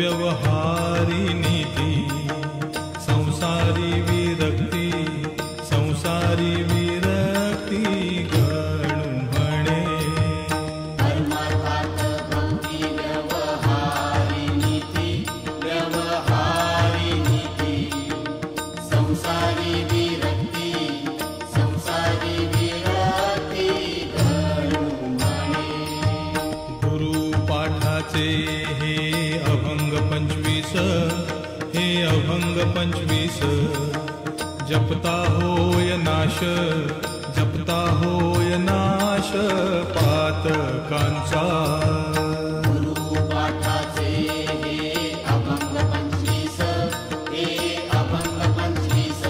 व्यवहारी नीती संसारी विरक्ती संसारी विरक्ती गणू म्हणे परमार्थात भक्ती व्यवहारी नीती संसारी विरक्ती गणू म्हणे गुरुपाठाचे हे अभंग 25 हे अभंग 25 जपता होय नाश जपता होय नाश पातकांचा गुरुपाठाचे हे अभंग 25 हे अभंग 25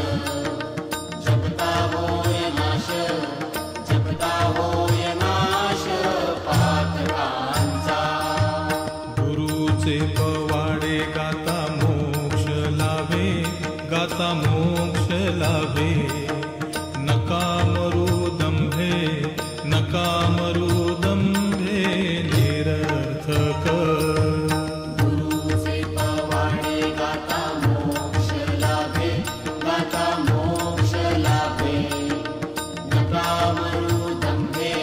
जपता होय नाश पातकांचा गुरुचे पवाडे गाता मोक्ष लाभे नका मरू दंभे निरर्थक गुरुचे पवाडे गाता मोक्ष लाभे नका मरू दंभे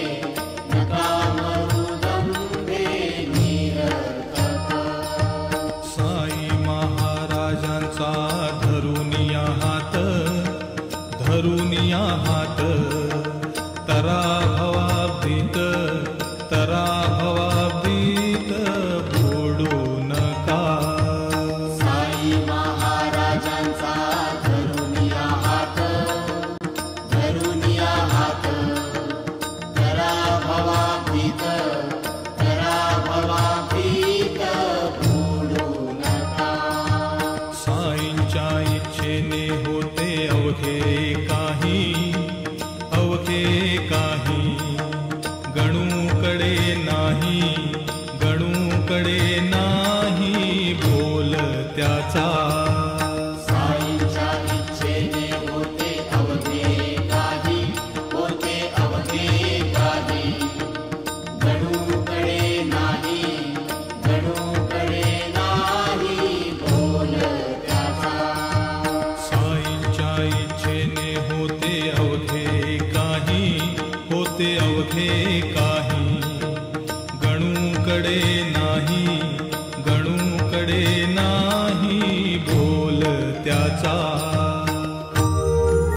निरर्थक साई महाराजांचा धरुनिया हात तरा भवाब्दीत बुडू नका साई महाराजांचा धरुनिया हात तरा भवाब्दीत बुडू नका साईंच्या इच्छेने होते अवघे काही गणूकडे नाही बोल त्याचा साईंच्या इच्छेने होते अवघे काही गणूकडे नाही बोल त्याचा साईंच्या इच्छेने होते अवघे काही गणूकडे नाही